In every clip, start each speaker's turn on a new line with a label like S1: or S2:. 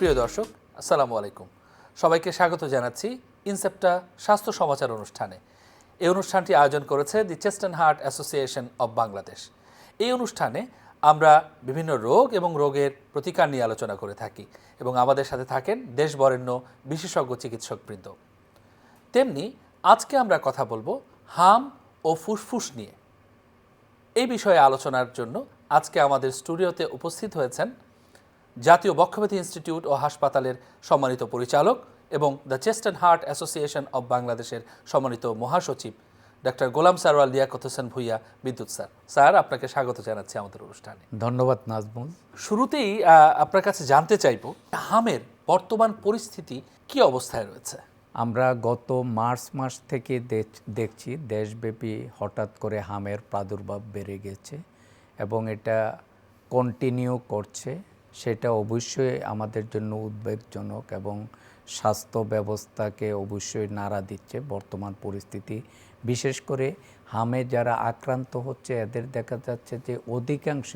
S1: প্রিয় দর্শক, আসসালামু আলাইকুম। সবাইকে স্বাগত জানাচ্ছি ইনসেপ্টা স্বাস্থ্য সমাচার অনুষ্ঠানে। এই অনুষ্ঠানটি আয়োজন করেছে দি chest and heart association of Bangladesh. এই অনুষ্ঠানে আমরা বিভিন্ন রোগ এবং রোগের প্রতিকার নিয়ে আলোচনা করে থাকি এবং আমাদের সাথে থাকেন দেশ বরেণ্য বিশেষজ্ঞ চিকিৎসকবৃন্দ। তেমনি আজকে আমরা কথা বলবো হাম ও ফুসফুস নিয়ে। এই বিষয়ে আলোচনার জন্য আজকে আমাদের স্টুডিওতে উপস্থিত হয়েছেন জাতীয় বক্ষব্যাধি ইনস্টিটিউট ও হাসপাতালের সম্মানিত পরিচালক এবং the chest and heart association of বাংলাদেশের সম্মানিত মহাসচিব ডক্টর গোলাম সারওয়ার লিয়াকত হোসেন ভূঁইয়া বিদ্যুৎ স্যার। স্যার, আপনাকে স্বাগত জানাচ্ছি আমাদের অনুষ্ঠানে।
S2: ধন্যবাদ নাজমুল।
S1: শুরুতেই আপনার কাছে জানতে চাইব, হামের বর্তমান পরিস্থিতি কি অবস্থায় রয়েছে?
S2: আমরা গত মার্চ মাস থেকে দেখছি দেশব্যাপী হঠাৎ করে হামের প্রাদুর্ভাব বেড়ে গেছে এবং এটা কন্টিনিউ করছে। সেটা অবশ্যই আমাদের জন্য উদ্বেগজনক এবং স্বাস্থ্য ব্যবস্থাকে অবশ্যই নাড়া দিচ্ছে বর্তমান পরিস্থিতি। বিশেষ করে হামে যারা আক্রান্ত হচ্ছে এদের দেখা যাচ্ছে যে অধিকাংশ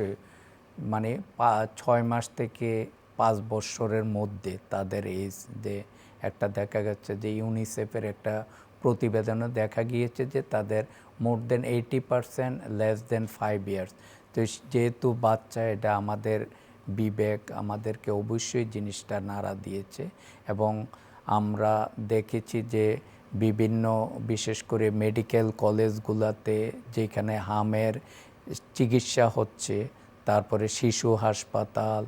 S2: 6 মাস থেকে 5 বছরের মধ্যে তাদের এজ। যে একটা দেখা যাচ্ছে যে ইউনিসেফের একটা প্রতিবেদনে দেখা গিয়েছে যে তাদের মোর দেন 80% লেস দেন 5 ইয়ার্স। তো যেহেতু বাচ্চা, এটা আমাদের বিবেক আমাদেরকে অবশ্যই জিনিসটা নাড়া দিয়েছে এবং আমরা দেখেছি যে বিভিন্ন বিশেষ করে মেডিকেল কলেজগুলোতে যেখানে হামের চিকিৎসা হচ্ছে, তারপরে শিশু হাসপাতাল,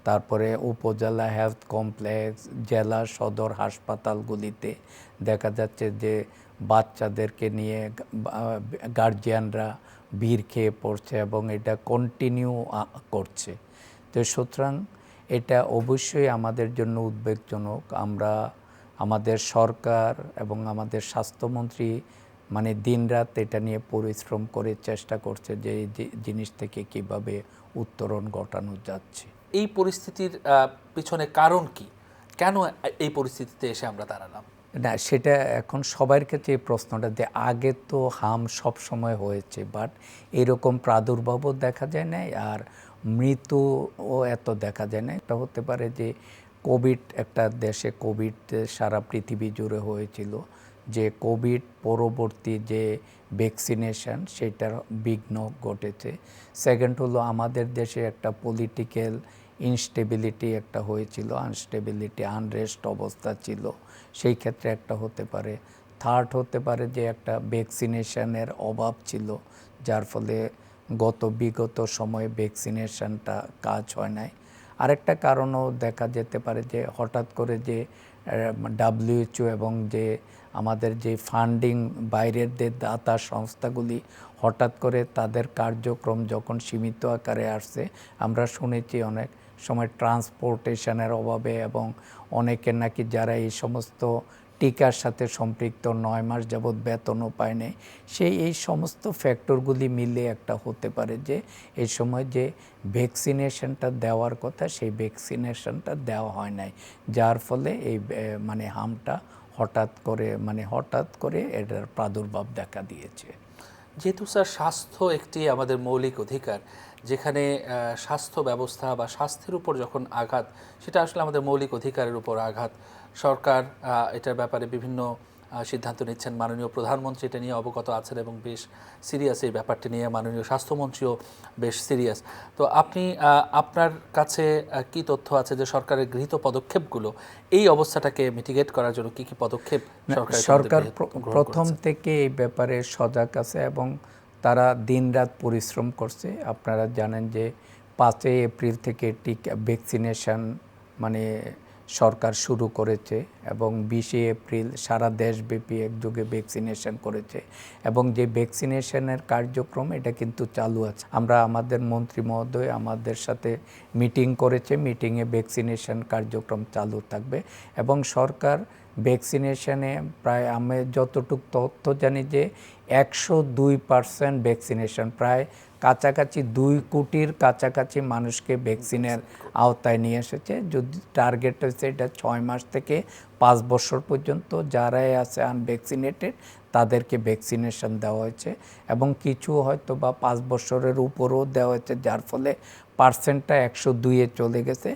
S2: তারপরে উপজেলা হেলথ কমপ্লেক্স, জেলা সদর হাসপাতালগুলিতে দেখা যাচ্ছে যে বাচ্চাদেরকে নিয়ে গার্জিয়ানরা ভিড় খেয়ে পড়ছে এবং এটা কন্টিনিউ করছে। তো সুতরাং এটা অবশ্যই আমাদের জন্য উদ্বেগজনক। আমরা আমাদের সরকার এবং আমাদের স্বাস্থ্যমন্ত্রী দিনরাত এটা নিয়ে পরিশ্রম করে চেষ্টা করছে যে এই জিনিস থেকে কিভাবে উত্তরণ ঘটানো যাচ্ছে।
S1: এই পরিস্থিতির পিছনে কারণ কি? কেন এই পরিস্থিতিতে এসে আমরা দাঁড়ালাম?
S2: না, সেটা এখন সবার ক্ষেত্রে এই প্রশ্নটা, যে আগে তো হাম সব সময় হয়েছে, বাট এরকম প্রাদুর্ভাবও দেখা যায় না আর মৃত্যুও এত দেখা যায় না। এটা হতে পারে যে কোভিড, একটা দেশে কোভিড সারা পৃথিবী জুড়ে হয়েছিল, যে কোভিড পরবর্তী যে ভ্যাকসিনেশন সেটার বিঘ্ন ঘটেছে। সেকেন্ড হলো আমাদের দেশে একটা পলিটিক্যাল ইনস্টেবিলিটি একটা হয়েছিল, আনরেস্ট অবস্থা ছিল, সেই ক্ষেত্রে একটা হতে পারে। থার্ড হতে পারে যে একটা ভ্যাকসিনেশনের অভাব ছিল, যার ফলে বিগত সময়ে ভ্যাকসিনেশনটা কাজ হয় নাই। আরেকটা কারণও দেখা যেতে পারে যে হঠাৎ করে যে WHO এবং যে আমাদের যে ফান্ডিং বাইরের যে দাতা সংস্থাগুলি হঠাৎ করে তাদের কার্যক্রম যখন সীমিত আকারে আসছে, আমরা শুনেছি অনেক সময় ট্রান্সপোর্টেশনের অভাবে এবং অনেকের নাকি যারা এই সমস্ত টিকার সাথে সম্পৃক্ত 9 মাস যাবৎ বেতনও পায় নাই। এই সমস্ত ফ্যাক্টরগুলি মিলে একটা হতে পারে যে এই সময় যে ভ্যাকসিনেশনটা দেওয়ার কথা সেই ভ্যাকসিনেশনটা দেওয়া হয় নাই, যার ফলে এই হামটা হঠাৎ করে এটার প্রাদুর্ভাব দেখা দিয়েছে।
S1: যেহেতু স্যার স্বাস্থ্য একটি আমাদের মৌলিক অধিকার, যেখানে স্বাস্থ্য ব্যবস্থা বা স্বাস্থ্যের উপর যখন আঘাত, সেটা আসলে আমাদের মৌলিক অধিকারের উপর আঘাত। সরকার এটার ব্যাপারে বিভিন্ন সিদ্ধান্ত নিচ্ছেন। মাননীয় প্রধানমন্ত্রী এটা নিয়ে অবগত আছেন এবং বেশ সিরিয়াস এই ব্যাপারটি নিয়ে। মাননীয় স্বাস্থ্যমন্ত্রীও বেশ সিরিয়াস। তো আপনি আপনার কাছে কি তথ্য আছে যে সরকারের গৃহীত পদক্ষেপগুলো এই অবস্থাটাকে মিটিগেট করার জন্য কি কি পদক্ষেপ
S2: সরকার প্রথম থেকে এই ব্যাপারে সজাগ আছে এবং তারা দিনরাত পরিশ্রম করছে। আপনারা জানেন যে 5 এপ্রিল থেকে ভ্যাকসিনেশন সরকার শুরু করেছে এবং 20 এপ্রিল সারা দেশব্যাপী একযোগে ভ্যাকসিনেশন করেছে এবং যে ভ্যাকসিনেশনের কার্যক্রম এটা কিন্তু চালু আছে। আমরা আমাদের মন্ত্রী মহোদয় আমাদের সাথে মিটিং করেছে, মিটিংয়ে ভ্যাকসিনেশন কার্যক্রম চালু থাকবে এবং সরকার ভ্যাকসিনেশনে প্রায়, আমি যতটুকু তথ্য জানি যে 102% ভ্যাকসিনেশন, প্রায় কাছাকাছি 2 কোটির কাছাকাছি মানুষকে ভ্যাকসিনের আওতায় নিয়ে এসেছে। যদি টার্গেট হচ্ছে এটা 6 মাস থেকে 5 বছর পর্যন্ত যারাই আছে আনভ্যাকসিনেটেড তাদেরকে ভ্যাকসিনেশন দেওয়া হয়েছে এবং কিছু হয়তো বা 5 বছরের উপরেও দেওয়া হয়েছে, যার ফলে পার্সেন্টটা 102-এ চলে গেছে,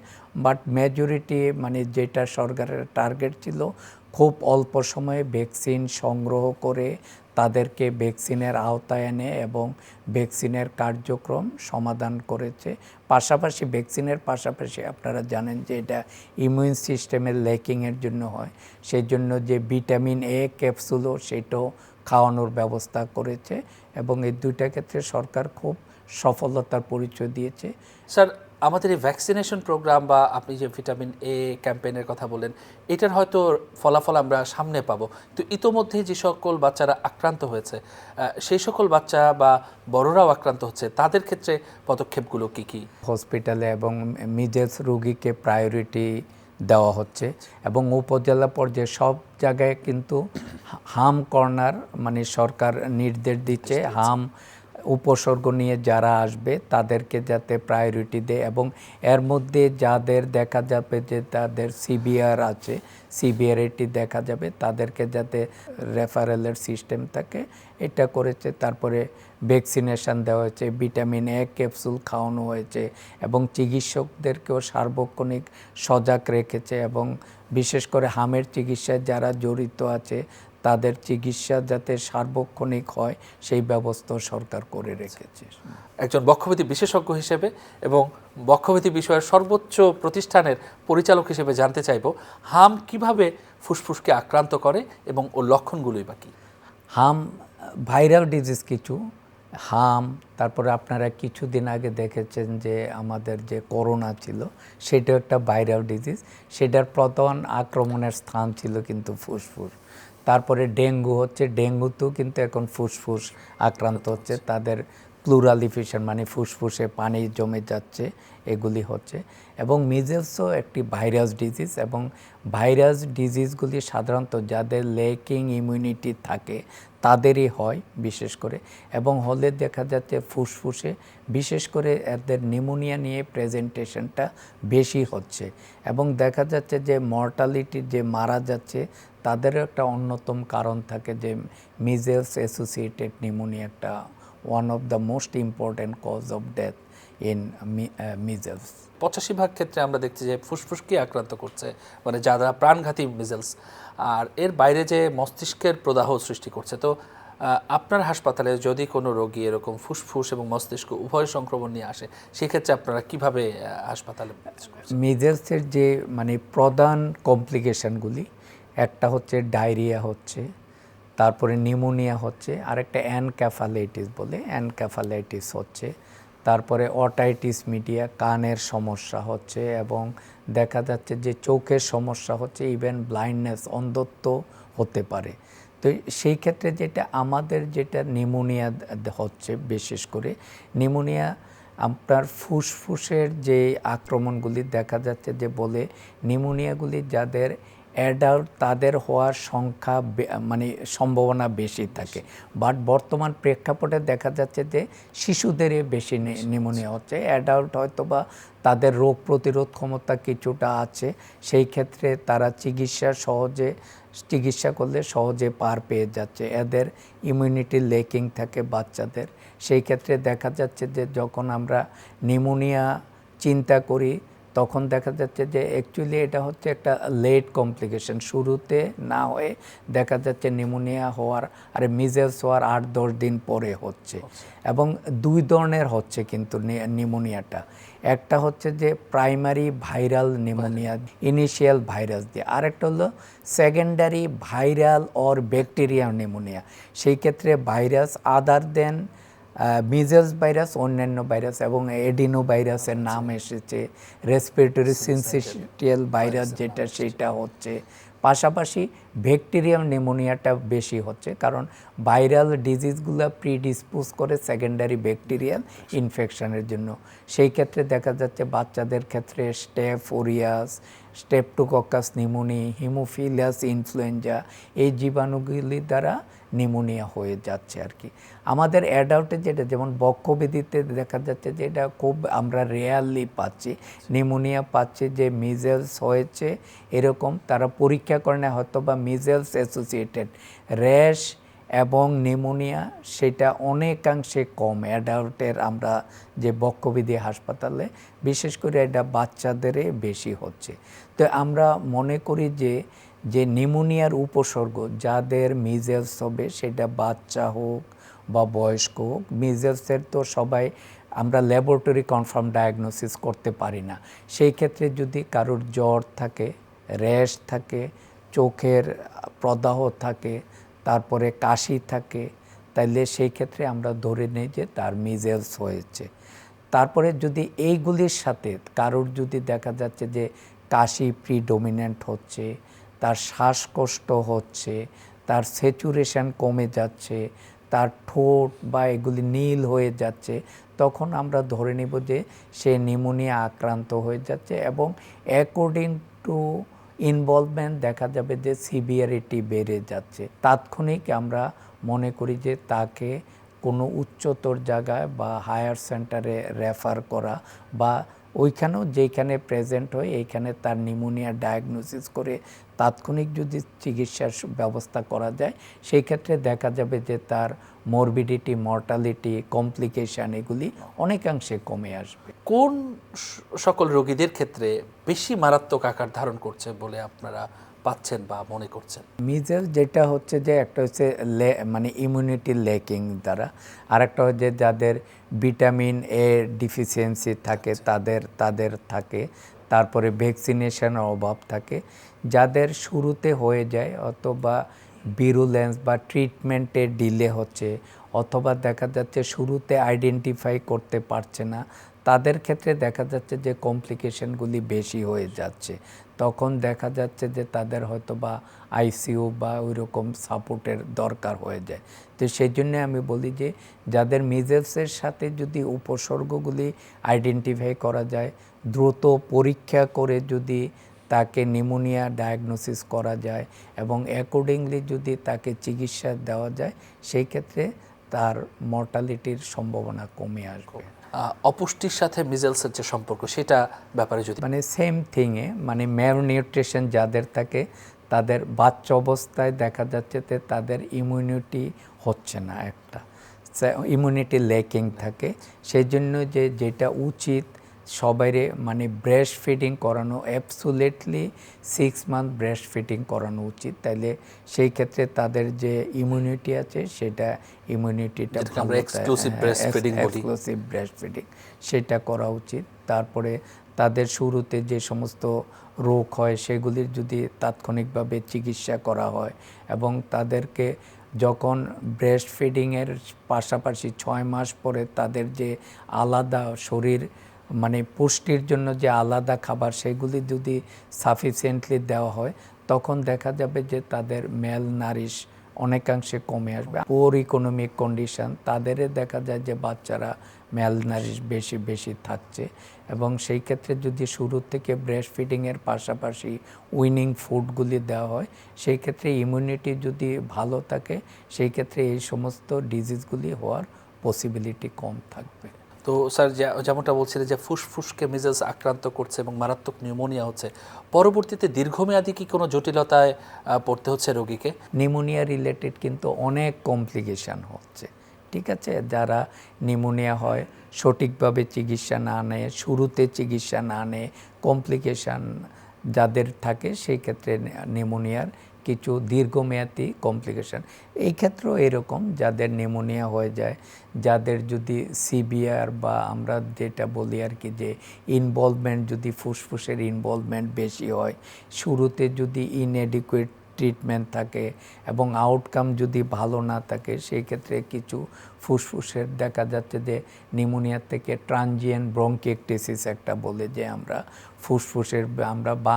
S2: বাট মেজরিটি মানে যেটা সরকারের টার্গেট ছিল খুব অল্প সময়ে ভ্যাকসিন সংগ্রহ করে তাদেরকে ভ্যাকসিনের আওতায় এনে এবং ভ্যাকসিনের কার্যক্রম সমাধান করেছে। পাশাপাশি ভ্যাকসিনের পাশাপাশি আপনারা জানেন যে এটা ইমিউন সিস্টেমের ল্যাকিংয়ের জন্য হয়, সেই জন্য যে ভিটামিন এ ক্যাপসুলও সেটাও খাওয়ানোর ব্যবস্থা করেছে এবং এই দুইটা ক্ষেত্রে সরকার খুব সফলতার পরিচয় দিয়েছে।
S1: স্যার, আমাদের এই ভ্যাকসিনেশন প্রোগ্রাম বা আপনি যে ভিটামিন এ ক্যাম্পেইনের কথা বলেন, এটার হয়তো ফলাফল আমরা সামনে পাবো, তো ইতোমধ্যে যে সকল বাচ্চারা আক্রান্ত হয়েছে সেই সকল বাচ্চা বা বড়রাও আক্রান্ত হচ্ছে, তাদের ক্ষেত্রে পদক্ষেপগুলো কি কি?
S2: হসপিটালে এবং মিজেলস রোগীকে প্রায়োরিটি দেওয়া হচ্ছে এবং উপজেলা পর্যায়ে সব জায়গায় কিন্তু হাম কর্নার মানে সরকার নির্দেশ দিচ্ছে হাম উপসর্গ নিয়ে যারা আসবে তাদেরকে যাতে প্রায়োরিটি দেয় এবং এর মধ্যে যাদের দেখা যাবে যে তাদের সিভিআর আছে, সিভিআরিটি দেখা যাবে তাদেরকে যাতে রেফারেলের সিস্টেম থাকে এটা করেছে। তারপরে ভ্যাকসিনেশন দেওয়া হয়েছে, ভিটামিন এ ক্যাপসুল খাওয়ানো হয়েছে এবং চিকিৎসকদেরকেও সার্বক্ষণিক সজাগ রেখেছে এবং বিশেষ করে হামের চিকিৎসায় যারা জড়িত আছে তাদের চিকিৎসা যাতে সার্বক্ষণিক হয় সেই ব্যবস্থাও সরকার করে রেখেছে।
S1: একজন বক্ষব্যাধি বিশেষজ্ঞ হিসেবে এবং বক্ষব্যাধি বিষয়ের সর্বোচ্চ প্রতিষ্ঠানের পরিচালক হিসেবে জানতে চাইব, হাম কিভাবে ফুসফুসকে আক্রান্ত করে এবং ওর লক্ষণগুলোই বা কী?
S2: হাম ভাইরাল ডিজিজ কিছু, হাম তারপরে আপনারা কিছুদিন আগে দেখেছেন যে আমাদের যে করোনা ছিল সেটা একটা ভাইরাল ডিজিজ, সেটার প্রধান আক্রমণের স্থান ছিল কিন্তু ফুসফুস। তারপরে ডেঙ্গু হচ্ছে, ডেঙ্গুতেও কিন্তু এখন ফুসফুস আক্রান্ত হচ্ছে, তাদের প্লুরাল ইফিউশন মানে ফুসফুসে পানি জমে যাচ্ছে, এগুলি হচ্ছে। এবং মিজেলসও একটি ভাইরাস ডিজিজ এবং ভাইরাস ডিজিজগুলি সাধারণত যাদের লেকিং ইমিউনিটি থাকে তাদেরই হয় বিশেষ করে, এবং হলে দেখা যাচ্ছে ফুসফুসে বিশেষ করে এদের নিউমোনিয়া নিয়ে প্রেজেন্টেশনটা বেশি হচ্ছে এবং দেখা যাচ্ছে যে মর্টালিটি যে মারা যাচ্ছে তাদেরও একটা অন্যতম কারণ থাকে যে মিজেলস অ্যাসোসিয়েটেড নিউমোনিয়া একটা one of the most important cause of death in measles.
S1: 85% ক্ষেত্রে আমরা দেখছি যে ফুসফুসকে আক্রান্ত করছে, মানে যারা প্রাণঘাতী মিজেলস, আর এর বাইরে যে মস্তিষ্কের প্রদাহ সৃষ্টি করছে। তো আপনার হাসপাতালে যদি কোনো রোগী এরকম ফুসফুস এবং মস্তিষ্ক উভয় সংক্রমণ নিয়ে আসে, সেক্ষেত্রে আপনারা কিভাবে হাসপাতালে?
S2: মিজেলসের যে মানে প্রধান কমপ্লিকেশনগুলি একটা হচ্ছে ডায়রিয়া হচ্ছে, তারপরে নিউমোনিয়া হচ্ছে, আরেকটা অ্যানক্যাফালাইটিস বলে অ্যানক্যাফালাইটিস হচ্ছে, তারপরে অটাইটিস মিডিয়া কানের সমস্যা হচ্ছে এবং দেখা যাচ্ছে যে চোখের সমস্যা হচ্ছে, ইভেন ব্লাইন্ডনেস অন্ধত্ব হতে পারে। তো সেই ক্ষেত্রে যেটা আমাদের যেটা নিউমোনিয়া হচ্ছে বিশেষ করে নিউমোনিয়া আপনার ফুসফুসের যে আক্রমণগুলি দেখা যাচ্ছে যে বলে নিউমোনিয়াগুলি যাদের অ্যাডাল্ট তাদের হওয়ার সংখ্যা মানে সম্ভাবনা বেশি থাকে, বাট বর্তমান প্রেক্ষাপটে দেখা যাচ্ছে যে শিশুদেরই বেশি নিউমোনিয়া হচ্ছে। অ্যাডাল্ট হয়তো বা তাদের রোগ প্রতিরোধ ক্ষমতা কিছুটা আছে, সেই ক্ষেত্রে তারা চিকিৎসা করলে সহজে পার পেয়ে যাচ্ছে, এদের ইমিউনিটি লেকিং থাকে বাচ্চাদের। সেই ক্ষেত্রে দেখা যাচ্ছে যে যখন আমরা নিউমোনিয়া চিন্তা করি তখন দেখা যাচ্ছে যে অ্যাকচুয়ালি এটা হচ্ছে একটা লেট কমপ্লিকেশন, শুরুতে না হয়ে দেখা যাচ্ছে নিউমোনিয়া হওয়ার আর মিজেলস হওয়ার 8-10 দিন পরে হচ্ছে। এবং দুই ধরনের হচ্ছে কিন্তু নিউমোনিয়াটা, একটা হচ্ছে যে primary viral pneumonia initial virus দিয়ে, আরেকটা হলো secondary viral or bacterial pneumonia. সেই ক্ষেত্রে ভাইরাস আদার দেন মিজেলস ভাইরাস, অন্যান্য ভাইরাস এবং এডিনো ভাইরাসের নাম এসেছে, রেসপিরেটরি সিনসিটিয়াল ভাইরাস যেটা সেটা হচ্ছে, পাশাপাশি ব্যাকটেরিয়াল নিউমোনিয়াটা বেশি হচ্ছে কারণ ভাইরাল ডিজিজগুলো প্রিডিসপোজ করে সেকেন্ডারি ব্যাকটেরিয়াল ইনফেকশনের জন্য। সেই ক্ষেত্রে দেখা যাচ্ছে বাচ্চাদের ক্ষেত্রে staph aureus, streptococcus pneumoniae, haemophilus influenzae এই জীবাণুগুলি দ্বারা নিউমোনিয়া হয়ে যাচ্ছে আর কি। আমাদের অ্যাডাল্টে যেটা যেমন বক্ষব্যাধিতে দেখা যাচ্ছে যে এটা খুব আমরা রেয়ারলি পাচ্ছি, নিউমোনিয়া পাচ্ছি যে মিজেলস হয়েছে এরকম তারা পরীক্ষা করে না হয়তো বা মিজেলস অ্যাসোসিয়েটেড র্যাশ এবং নিউমোনিয়া সেটা অনেকাংশে কম অ্যাডাল্টের। আমরা যে বক্ষবিধি হাসপাতালে বিশেষ করে এটা বাচ্চাদেরই বেশি হচ্ছে। তো আমরা মনে করি যে নিউমোনিয়ার উপসর্গ যাদের মিজেলস হবে, সেটা বাচ্চা হোক বা বয়স্ক হোক, মিজেলসের তো সবাই আমরা ল্যাবরেটরি কনফার্ম ডায়াগনোসিস করতে পারি না। সেই ক্ষেত্রে যদি কারোর জ্বর থাকে, র্যাশ থাকে, চোখের প্রদাহ থাকে, তারপরে কাশি থাকে, তাইলে সেই ক্ষেত্রে আমরা ধরে নিই যে তার মিজেলস হয়েছে। তারপরে যদি এইগুলির সাথে কারোর যদি দেখা যাচ্ছে যে কাশি প্রিডোমিনেন্ট হচ্ছে, তার শ্বাসকষ্ট হচ্ছে, তার স্যাচুরেশন কমে যাচ্ছে, তার ঠোঁট বা এগুলি নীল হয়ে যাচ্ছে, তখন আমরা ধরে নিব যে সে নিউমোনিয়া আক্রান্ত হয়ে যাচ্ছে। এবং অ্যাকর্ডিং টু ইনভলভমেন্ট দেখা যাবে যে সিভিয়ারিটি বেড়ে যাচ্ছে। তাৎক্ষণিক আমরা মনে করি যে তাকে কোনো উচ্চতর জায়গায় বা হায়ার সেন্টারে রেফার করা, বা ওইখানেও যেখানে প্রেজেন্ট হয় এইখানে তার নিউমোনিয়া ডায়াগনোসিস করে তাৎক্ষণিক যদি চিকিৎসার ব্যবস্থা করা যায়, সেই ক্ষেত্রে দেখা যাবে যে তার মরবিডিটি, মর্টালিটি, কমপ্লিকেশান এগুলি অনেকাংশে কমে আসবে।
S1: কোন সকল রোগীদের ক্ষেত্রে বেশি মারাত্মক আকার ধারণ করছে বলে আপনারা পাচ্ছেন বা মনে করছেন?
S2: মিজেল যেটা হচ্ছে যে একটা হচ্ছে মানে ইমিউনিটি ল্যাকিং দ্বারা, আর একটা হচ্ছে যাদের ভিটামিন এ ডিফিসিয়েন্সি থাকে তাদের থাকে, তারপরে ভ্যাকসিনেশনের অভাব থাকে। যাদের শুরুতে হয়ে যায় অথবা ভিরুলেন্স বা ট্রিটমেন্টে ডিলে হচ্ছে, অথবা দেখা যাচ্ছে শুরুতে আইডেন্টিফাই করতে পারছে না, তাদের ক্ষেত্রে দেখা যাচ্ছে যে কমপ্লিকেশনগুলি বেশি হয়ে যাচ্ছে। তখন দেখা যাচ্ছে যে তাদের হয়তো বা আইসিইউ বা ওই রকম সাপোর্টের দরকার হয়ে যায়। তো সেই জন্য আমি বলি যে যাদের মিজেলসের সাথে যদি উপসর্গগুলি আইডেন্টিফাই করা যায়, দ্রুত পরীক্ষা করে যদি তাকে নিউমোনিয়া ডায়াগনোসিস করা যায় এবং অ্যাকর্ডিংলি যদি তাকে চিকিৎসা দেওয়া যায়, সেই ক্ষেত্রে তার মর্টালিটির সম্ভাবনা কমে আসবে।
S1: অপুষ্টির সাথে মিজেলসের যে সম্পর্ক, সেটা ব্যাপারে যদি
S2: মানে সেম থিংয়ে, মানে ম্যালনিউট্রিশন যাদের থাকে তাদের বাচ্চা অবস্থায় দেখা যাচ্ছে যে তাদের ইমিউনিটি হচ্ছে না, একটা ইমিউনিটি ল্যাকিং থাকে। সেই জন্য যেটা উচিত সবাইরে মানে ব্রেস্ট ফিডিং করানো, অ্যাবসোলিউটলি 6 মান্থ ব্রেস্ট ফিডিং করানো উচিত। তাইলে সেই ক্ষেত্রে তাদের যে ইমিউনিটি আছে সেটা ইমিউনিটিটা ভালো,
S1: এক্সক্লুসিভ ব্রেস্ট ফিডিং বলি,
S2: এক্সক্লুসিভ ব্রেস্ট ফিডিং সেটা করা উচিত। তারপরে তাদের শুরুতে যে সমস্ত রোগ হয় সেগুলির যদি তাৎক্ষণিকভাবে চিকিৎসা করা হয় এবং তাদেরকে যখন ব্রেস্ট ফিডিংয়ের পাশাপাশি 6 মাস পরে তাদের যে আলাদা শরীর মানে পুষ্টির জন্য যে আলাদা খাবার সেগুলি যদি সাফিসিয়েন্টলি দেওয়া হয়, তখন দেখা যাবে যে তাদের ম্যাল নারিশ অনেকাংশে কমে আসবে। পুওর ইকোনমিক কন্ডিশন, তাদেরও দেখা যায় যে বাচ্চারা ম্যাল নারিশ বেশি থাকছে। এবং সেই ক্ষেত্রে যদি শুরু থেকে ব্রেস্ট ফিডিংয়ের পাশাপাশি উইনিং ফুডগুলি দেওয়া হয়, সেই ক্ষেত্রে ইমিউনিটি যদি ভালো থাকে, সেই ক্ষেত্রে এই সমস্ত ডিজিজগুলি হওয়ার পসিবিলিটি কম থাকবে।
S1: তো স্যার যেমনটা বলছিলেন যে ফুসফুসকে মিজেলস আক্রান্ত করছে এবং মারাত্মক নিউমোনিয়া হচ্ছে, পরবর্তীতে দীর্ঘমেয়াদী কি কোনো জটিলতায় পড়তে হচ্ছে রোগীকে?
S2: নিউমোনিয়া রিলেটেড কিন্তু অনেক কমপ্লিকেশান হচ্ছে, ঠিক আছে। যারা নিউমোনিয়া হয় সঠিকভাবে চিকিৎসা না নেয়, শুরুতে চিকিৎসা না নেয়, কমপ্লিকেশান যাদের থাকে, সেই ক্ষেত্রে নিউমোনিয়ার কিছু দীর্ঘমেয়াদী কমপ্লিকেশান। এই ক্ষেত্রেও এরকম যাদের নিউমোনিয়া হয়ে যায়, যাদের যদি সিভিয়ার বা আমরা যেটা বলি আর কি যে ইনভলভমেন্ট, যদি ফুসফুসের ইনভলভমেন্ট বেশি হয়, শুরুতে যদি ইনএডিকুয়েট ট্রিটমেন্ট থাকে এবং আউটকাম যদি ভালো না থাকে, সেই ক্ষেত্রে কিছু ফুসফুসের দেখা যাচ্ছে যে নিউমোনিয়া থেকে ট্রানজিয়েন্ট ব্রঙ্কিয়েকটিসিস একটা বলে, যে আমরা ফুসফুসের আমরা বা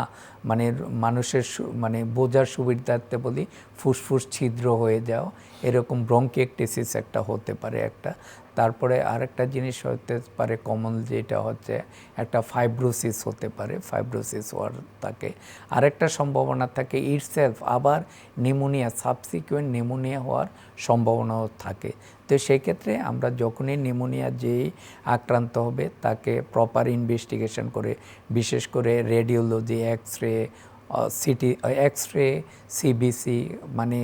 S2: মানে মানুষের মানে বোঝার সুবিধার্থে বলি ফুসফুস ছিদ্র হয়ে যাও, এরকম ব্রঙ্কিয়েকটিসিস একটা হতে পারে একটা। তারপরে আরেকটা জিনিস হতে পারে কমন, যেটা হচ্ছে একটা ফাইব্রোসিস হতে পারে, ফাইব্রোসিস হওয়ার থাকে। আরেকটা সম্ভাবনা থাকে ইটসেলফ আবার নিউমোনিয়া, সাবসিকুয়েন্ট নিউমোনিয়া হওয়ার সম্ভাবনাও থাকে। তো সেই ক্ষেত্রে আমরা যখনই নিউমোনিয়া যেই আক্রান্ত হবে তাকে প্রপার ইনভেস্টিগেশন করে, বিশেষ করে রেডিওলজি, এক্স রে, সিবিসি, মানে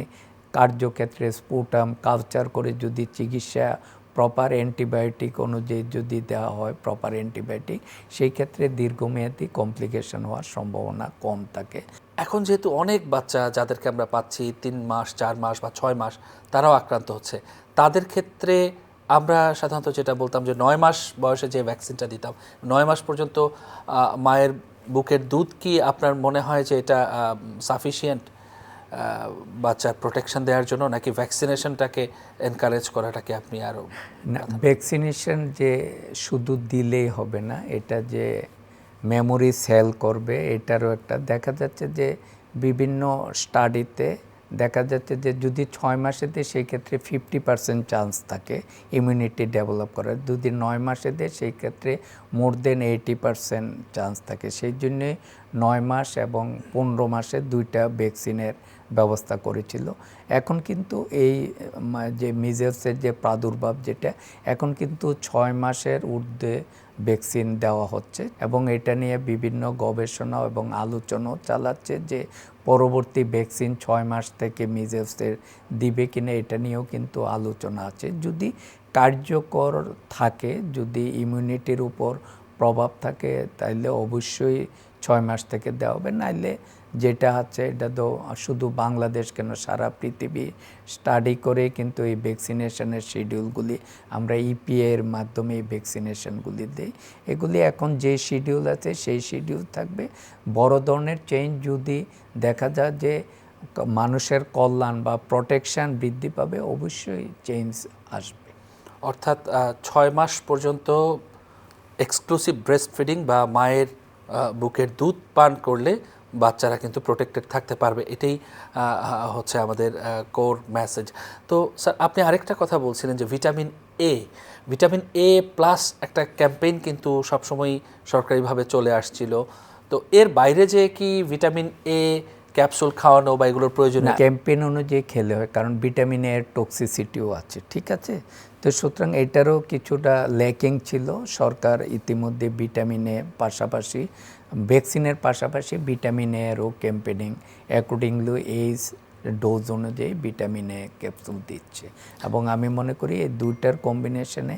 S2: কার্যক্ষেত্রে স্পুটাম কালচার করে যদি চিকিৎসা প্রপার অ্যান্টিবায়োটিক অনুযায়ী যদি দেওয়া হয় প্রপার অ্যান্টিবায়োটিক, সেই ক্ষেত্রে দীর্ঘমেয়াদী কমপ্লিকেশন হওয়ার সম্ভাবনা কম থাকে।
S1: এখন যেহেতু অনেক বাচ্চা যাদেরকে আমরা পাচ্ছি 3 মাস 4 মাস বা 6 মাস তারাও আক্রান্ত হচ্ছে, তাদের ক্ষেত্রে আমরা সাধারণত যেটা বলতাম যে 9 মাস বয়সে যে ভ্যাকসিনটা দিতাম, 9 মাস পর্যন্ত মায়ের বুকের দুধ, কি আপনার মনে হয় যে এটা সাফিসিয়েন্ট বাচ্চার প্রোটেকশন দেওয়ার জন্য, নাকি ভ্যাকসিনেশনটাকে এনকারেজ করাটাকে আপনি আরও?
S2: না, ভ্যাকসিনেশন যে শুধু দিলেই হবে না, এটা যে মেমোরি সেল করবে এটারও একটা দেখা যাচ্ছে যে বিভিন্ন স্টাডিতে দেখা যাচ্ছে যে যদি 6 মাসে দেয় সেই ক্ষেত্রে 50% চান্স থাকে ইমিউনিটি ডেভেলপ করার, যদি 9 মাসে দেয় সেই ক্ষেত্রে মোর দেন 80% চান্স থাকে। সেই জন্যে 9 মাস এবং 15 মাসে দুইটা ভ্যাকসিনের ব্যবস্থা করেছিল। এখন কিন্তু এই যে মিজেলসের যে প্রাদুর্ভাব যেটা, এখন কিন্তু 6 মাসের ঊর্ধ্বে ভ্যাকসিন দেওয়া হচ্ছে এবং এটা নিয়ে বিভিন্ন গবেষণা এবং আলোচনাও চালাচ্ছে যে পরবর্তী ভ্যাকসিন 6 মাস থেকে মিজেলসের দিবে কিনা, এটা নিয়েও কিন্তু আলোচনা আছে। যদি কার্যকর থাকে, যদি ইমিউনিটির উপর প্রভাব থাকে, তাইলে অবশ্যই 6 মাস থেকে দেওয়া হবে। নাইলে যেটা আছে এটা তো শুধু বাংলাদেশ কেন, সারা পৃথিবী স্টাডি করে কিন্তু এই ভ্যাকসিনেশনের শিডিউলগুলি আমরা ইপিএ এর মাধ্যমে এই ভ্যাকসিনেশনগুলি দিই। এগুলি এখন যে শিডিউল আছে সেই শিডিউল থাকবে। বড় ধরনের চেঞ্জ যদি দেখা যায় যে মানুষের কল্যাণ বা প্রোটেকশন বৃদ্ধি পাবে, অবশ্যই চেঞ্জ আসবে।
S1: অর্থাৎ 6 মাস পর্যন্ত এক্সক্লুসিভ ব্রেস্ট ফিডিং বা মায়ের বুকের দুধ পান করলে বাচ্চারা কিন্তু প্রোটেক্টেড থাকতে পারবে, এটাই হচ্ছে আমাদের কোর মেসেজ। তো স্যার, আপনি আরেকটা কথা বলছিলেন যে ভিটামিন এ প্লাস একটা ক্যাম্পেইন কিন্তু সবসময় সরকারিভাবে চলে আসছিল। তো এর বাইরে যে কি ভিটামিন এ ক্যাপসুল খাওয়ানো বা এগুলোর প্রয়োজন?
S2: ক্যাম্পেইন অনুযায়ী খেলে হয়, কারণ ভিটামিন এর টক্সিসিটিও আছে, ঠিক আছে। তো সুতরাং এটারও কিছুটা ল্যাকিং ছিল। সরকার ইতিমধ্যে ভিটামিনের পাশাপাশি ভ্যাকসিনের পাশাপাশি ভিটামিন এরও ক্যাম্পেইনিং অ্যাকর্ডিংলি এইজ ডোজ অনুযায়ী ভিটামিন এ ক্যাপসুল দিচ্ছে এবং আমি মনে করি এই দুইটার কম্বিনেশনে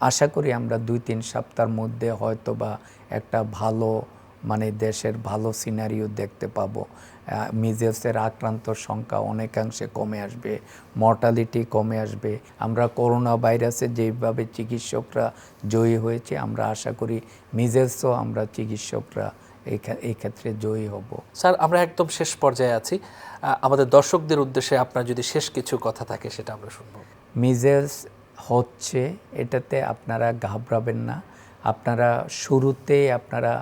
S2: আশা করি আমরা 2-3 সপ্তাহের মধ্যে হয়তো বা একটা ভালো দেশের ভালো সিনারিও দেখতে পাবো। মিজেলসের আক্রান্তর সংখ্যা অনেকাংশে কমে আসবে, মর্টালিটি কমে আসবে। আমরা করোনা ভাইরাসে যেভাবে চিকিৎসকরা জয়ী হয়েছে, আমরা আশা করি মিজেলসও আমরা চিকিৎসকরা এই ক্ষেত্রে জয়ী হব।
S1: স্যার, আমরা একদম শেষ পর্যায়ে আছি, আমাদের দর্শকদের উদ্দেশ্যে আপনার যদি শেষ কিছু কথা থাকে সেটা আমরা শুনব।
S2: মিজেলস হচ্ছে, এটাতে আপনারা ঘাবড়াবেন না। আপনারা শুরুতেই আপনারা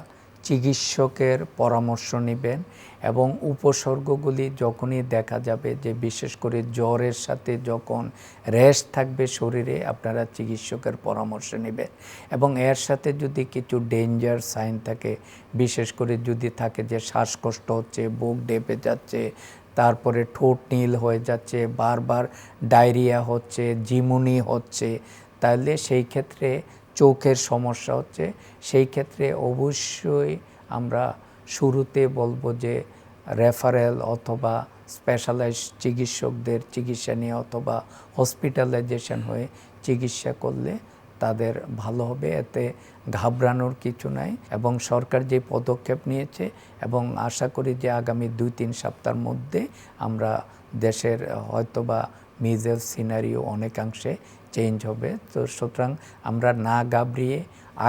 S2: চিকিৎসকের পরামর্শ নেবেন এবং উপসর্গগুলি যখনই দেখা যাবে যে বিশেষ করে জ্বরের সাথে যখন র্যাশ থাকবে শরীরে, আপনারা চিকিৎসকের পরামর্শ নেবেন এবং এর সাথে যদি কিছু ডেঞ্জার সাইন থাকে, বিশেষ করে যদি থাকে যে শ্বাসকষ্ট হচ্ছে, বুক ডেপে যাচ্ছে, তারপরে ঠোঁট নীল হয়ে যাচ্ছে, বারবার ডায়রিয়া হচ্ছে, ঝিমুনি হচ্ছে, তাহলে সেই ক্ষেত্রে চোখের সমস্যা হচ্ছে, সেই ক্ষেত্রে অবশ্যই আমরা শুরুতে বলবো যে রেফারেল অথবা স্পেশালাইজড চিকিৎসকদের চিকিৎসা নিয়ে অথবা হসপিটালাইজেশন হয়ে চিকিৎসা করলে তাদের ভালো হবে। এতে ঘাবড়ানোর কিছু নাই এবং সরকার যে পদক্ষেপ নিয়েছে এবং আশা করি যে আগামী 2-3 সপ্তাহের মধ্যে আমরা দেশের হয়তোবা মিজেলস সিনারিও অনেকাংশে চেঞ্জ হবে। তো সুতরাং আমরা না ঘাবড়িয়ে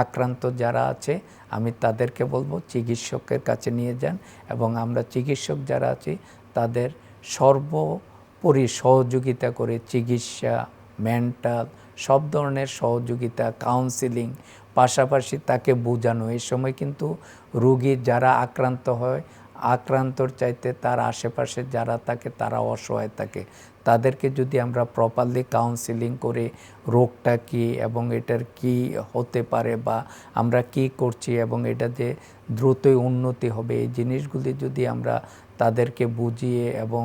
S2: আক্রান্ত যারা আছে আমি তাদেরকে বলবো চিকিৎসকের কাছে নিয়ে যান এবং আমরা চিকিৎসক যারা আছি তাদের সর্বোপরি সহযোগিতা করে চিকিৎসা, মেন্টাল সব ধরনের সহযোগিতা, কাউন্সিলিং, পাশাপাশি তাকে বোঝানো। এই সময় কিন্তু রোগী যারা আক্রান্ত হয়, আক্রান্তর চাইতে তার আশেপাশে যারা থাকে তারা অসহায় থাকে, তাদেরকে যদি আমরা প্রপারলি কাউন্সিলিং করে রোগটা কী এবং এটার কি হতে পারে বা আমরা কি করছি এবং এটা যে দ্রুতই উন্নতি হবে, এই জিনিসগুলি যদি আমরা তাদেরকে বুঝিয়ে এবং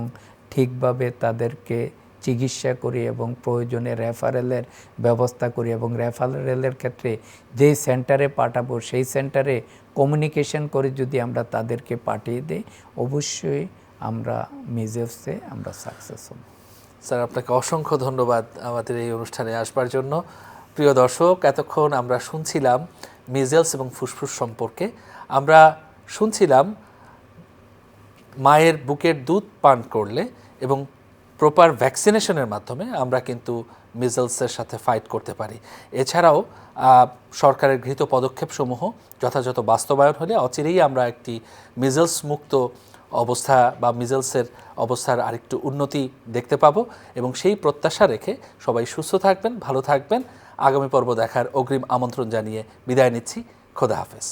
S2: ঠিকভাবে তাদেরকে চিকিৎসা করি এবং প্রয়োজনে রেফারেলের ব্যবস্থা করি এবং রেফারেলের ক্ষেত্রে যেই সেন্টারে পাঠাবো সেই সেন্টারে কমিউনিকেশন করে যদি আমরা তাদেরকে পাঠিয়ে দিই, অবশ্যই আমরা মিজেলসে আমরা সাকসেস হব।
S1: স্যার আপনাকে অসংখ্য ধন্যবাদ আমাদের এই অনুষ্ঠানে আসবার জন্য। প্রিয় দর্শক, এতক্ষণ আমরা শুনছিলাম মিজেলস এবং ফুসফুস সম্পর্কে। আমরা শুনছিলাম মায়ের বুকের দুধ পান করলে এবং প্রপার ভ্যাকসিনেশনের মাধ্যমে আমরা কিন্তু মিজেলসের সাথে ফাইট করতে পারি। এছাড়াও সরকারের গৃহীত পদক্ষেপসমূহ যথাযথ বাস্তবায়ন হলে অচিরেই আমরা একটি মিজেলস মুক্ত অবস্থা বা মিজেলসের অবস্থার আরেকটু উন্নতি দেখতে পাবো এবং সেই প্রত্যাশা রেখে সবাই সুস্থ থাকবেন, ভালো থাকবেন। আগামী পর্ব দেখার অগ্রিম আমন্ত্রণ জানিয়ে বিদায় নিচ্ছি। খোদা হাফেজ।